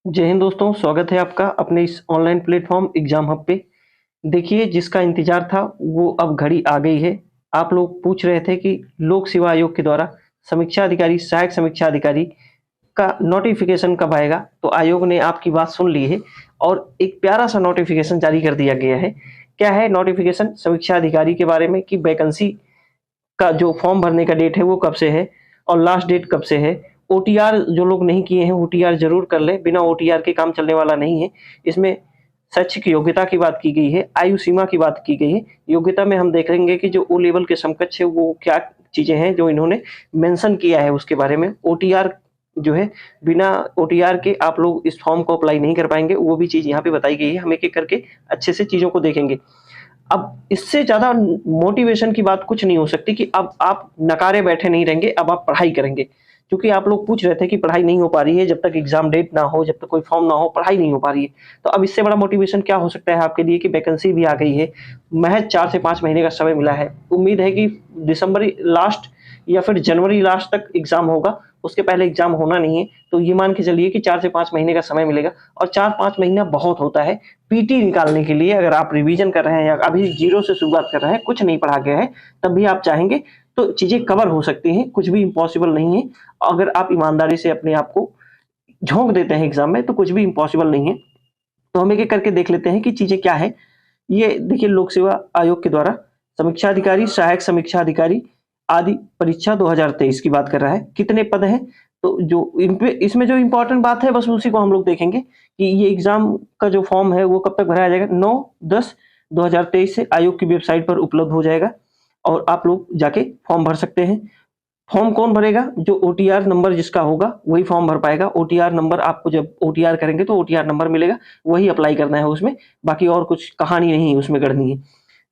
जय हिंद दोस्तों, स्वागत है आपका अपने इस ऑनलाइन प्लेटफॉर्म एग्जाम हब पे। देखिए, जिसका इंतजार था वो अब घड़ी आ गई है। आप लोग पूछ रहे थे कि लोक सेवा आयोग के द्वारा समीक्षा अधिकारी, सहायक समीक्षा अधिकारी का नोटिफिकेशन कब आएगा। तो आयोग ने आपकी बात सुन ली है और एक प्यारा सा नोटिफिकेशन जारी कर दिया गया है। क्या है नोटिफिकेशन? समीक्षा अधिकारी के बारे में कि वैकेंसी का जो फॉर्म भरने का डेट है वो कब से है और लास्ट डेट कब से है। ओटीआर जो लोग नहीं किए हैं ओटीआर जरूर कर लें, बिना ओटीआर के काम चलने वाला नहीं है। इसमें शैक्षिक योग्यता की बात की गई है, आयु सीमा की बात की गई है। योग्यता में हम देखेंगे कि जो ओ लेवल के समकक्ष है वो क्या चीजें हैं जो इन्होंने मेंशन किया है उसके बारे में। ओटीआर जो है, बिना ओटीआर के आप लोग इस फॉर्म को अप्लाई नहीं कर पाएंगे, वो भी चीज यहाँ पे बताई गई है। हम एक एक करके अच्छे से चीजों को देखेंगे। अब इससे ज़्यादा मोटिवेशन की बात कुछ नहीं हो सकती कि अब आप नकारे बैठे नहीं रहेंगे, अब आप पढ़ाई करेंगे। क्योंकि आप लोग पूछ रहे थे कि पढ़ाई नहीं हो पा रही है, जब तक एग्ज़ाम डेट ना हो, जब तक कोई फॉर्म ना हो, पढ़ाई नहीं हो पा रही है। तो अब इससे बड़ा मोटिवेशन क्या हो सकता है आपके लिए कि वैकेंसी भी आ गई है, महज़ 4 से 5 महीने का समय मिला है। उम्मीद है कि दिसंबर लास्ट या फिर जनवरी लास्ट तक एग्ज़ाम होगा, उसके पहले एग्ज़ाम होना नहीं है। तो ये मान के चलिए कि 4 से 5 महीने का समय मिलेगा और 4-5 महीना बहुत होता है पीटी निकालने के लिए। अगर आप रिवीजन कर रहे हैं या अभी जीरो से शुरुआत कर रहे हैं, कुछ नहीं पढ़ा गया है, तब भी आप चाहेंगे तो चीज़ें कवर हो सकती हैं, कुछ भी इम्पॉसिबल नहीं है। अगर आप ईमानदारी से अपने आप को झोंक देते हैं एग्ज़ाम में, तो कुछ भी इम्पॉसिबल नहीं है। तो हम एक-एक करके देख लेते हैं कि चीज़ें क्या है। ये देखिए, लोक सेवा आयोग के द्वारा समीक्षा अधिकारी, सहायक समीक्षा अधिकारी आदि परीक्षा 2023 की बात कर रहा है। कितने पद हैं? तो जो इन पे इसमें जो इम्पोर्टेंट बात है बस उसी को हम लोग देखेंगे कि ये एग्ज़ाम का जो फॉर्म है वो कब तक भराया जाएगा। 9/10/2023 से आयोग की वेबसाइट पर उपलब्ध हो जाएगा और आप लोग जाके फॉर्म भर सकते हैं। फॉर्म कौन भरेगा? जो ओटीआर नंबर जिसका होगा वही फॉर्म भर पाएगा। ओटीआर नंबर आपको जब ओटीआर करेंगे तो ओटीआर नंबर मिलेगा, वही अप्लाई करना है उसमें। बाकी और कुछ कहानी नहीं उसमें गढ़नी है।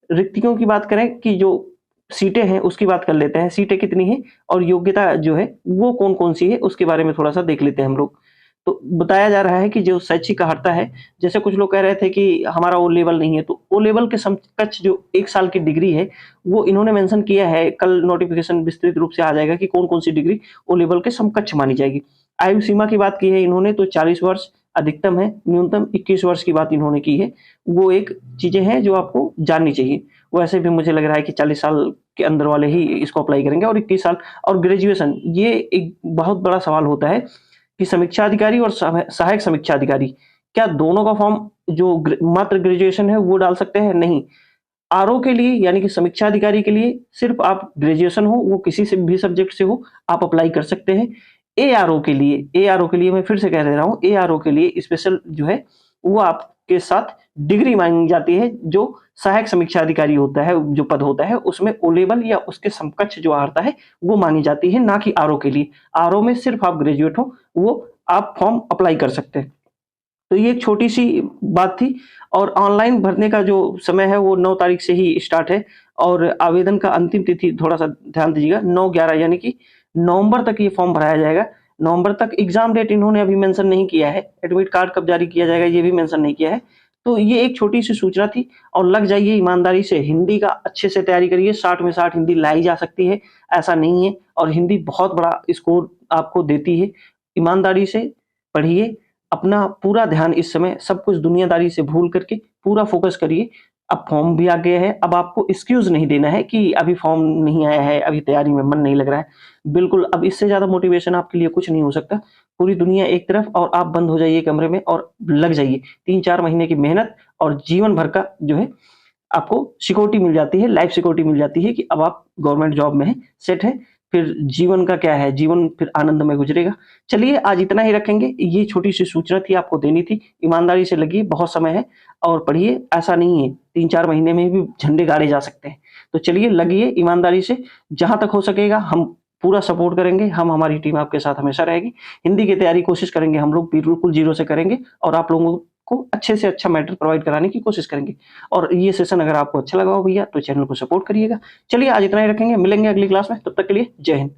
रिक्तियों की बात करें कि जो सीटें हैं उसकी बात कर लेते हैं। सीटें कितनी हैं और योग्यता जो है वो कौन-कौन सी है उसके बारे में थोड़ा-सा देख लेते हैं हम लोग। तो बताया जा रहा है कि जो शैक्षिक अर्हता है, जैसे कुछ लोग कह रहे थे कि हमारा ओ लेवल नहीं है, तो ओ लेवल के समकक्ष जो 1 साल की डिग्री है, वो इन्होंने मेंशन किया है। कल नोटिफ़िकेशन विस्तृत रूप से आ जाएगा कि कौन-कौन सी डिग्री ओ लेवल के समकक्ष मानी जाएगी। आयु सीमा की बात की है इन्होंने, तो 40 वर्ष अधिकतम है, न्यूनतम 21 वर्ष की बात इन्होंने की है। वो एक चीज़ें हैं जो आपको जाननी चाहिए। वैसे भी मुझे लग रहा है कि 40 साल के अंदर वाले ही इसको अप्लाई करेंगे और 21 साल और ग्रेजुएशन, ये एक बहुत बड़ा सवाल होता है कि समीक्षा अधिकारी और सहायक समीक्षा अधिकारी, क्या दोनों का फॉर्म जो मात्र ग्रेजुएशन है वो डाल सकते हैं? नहीं। आरओ के लिए यानी कि समीक्षा अधिकारी के लिए सिर्फ आप ग्रेजुएशन हो, वो किसी से भी सब्जेक्ट से हो, आप अप्लाई कर सकते हैं। एआरओ के लिए मैं फिर से कह दे रहा हूँ, एआरओ के लिए स्पेशल जो है वो आपके साथ डिग्री मांगी जाती है। जो सहायक समीक्षा अधिकारी होता है, जो पद होता है उसमें ओ लेवल या उसके समकक्ष जो आता है वो मांगी जाती है, ना कि आरओ के लिए। आरओ में सिर्फ आप ग्रेजुएट हो, वो आप फॉर्म अप्लाई कर सकते हैं। तो ये एक छोटी-सी बात थी। और ऑनलाइन भरने का जो समय है वो 9 तारीख से ही स्टार्ट है और आवेदन का अंतिम तिथि थोड़ा-सा ध्यान दीजिएगा, 9/11 यानी कि नवंबर तक ये फॉर्म भराया जाएगा। नवंबर तक एग्ज़ाम डेट इन्होंने अभी मेंशन नहीं किया है। एडमिट कार्ड कब जारी किया जाएगा ये भी मेंशन नहीं किया है। तो ये एक छोटी-सी सूचना थी और लग जाइए ईमानदारी से, हिंदी का अच्छे से तैयारी करिए। 60 में 60 हिंदी लाई जा सकती है, ऐसा नहीं है, और हिंदी बहुत बड़ा स्कोर आपको देती है। ईमानदारी से पढ़िए, अपना पूरा ध्यान इस समय सब कुछ दुनियादारी से भूल करके पूरा फ़ोकस करिए। अब फॉर्म भी आ गया है, अब आपको एक्सक्यूज़ नहीं देना है कि अभी फॉर्म नहीं आया है, अभी तैयारी में मन नहीं लग रहा है। बिल्कुल, अब इससे ज़्यादा मोटिवेशन आपके लिए कुछ नहीं हो सकता। पूरी दुनिया एक तरफ और आप बंद हो जाइए कमरे में और लग जाइए। 3-4 महीने की मेहनत और जीवन भर का जो है आपको सिक्योरिटी मिल जाती है, लाइफ सिक्योरिटी मिल जाती है कि अब आप गवर्नमेंट जॉब में हैं, सेट हैं। फिर जीवन का क्या है, जीवन फिर आनंद में गुजरेगा। चलिए आज इतना ही रखेंगे, ये छोटी-सी सूचना थी, आपको देनी थी। ईमानदारी से लगिए, बहुत समय है और पढ़िए, ऐसा नहीं है 3-4 महीने में भी झंडे गाड़े जा सकते हैं। तो चलिए लगिए ईमानदारी से, जहाँ तक हो सकेगा हम पूरा सपोर्ट करेंगे, हमारी टीम आपके साथ हमेशा रहेगी। हिंदी की तैयारी कोशिश करेंगे हम लोग बिल्कुल ज़ीरो से करेंगे और आप लोगों को अच्छे से अच्छा मैटर प्रोवाइड कराने की कोशिश करेंगे। और ये सेशन अगर आपको अच्छा लगा हो भैया तो चैनल को सपोर्ट करिएगा। चलिए आज इतना ही रखेंगे, मिलेंगे अगली क्लास में, तब तक के लिए जय हिंद।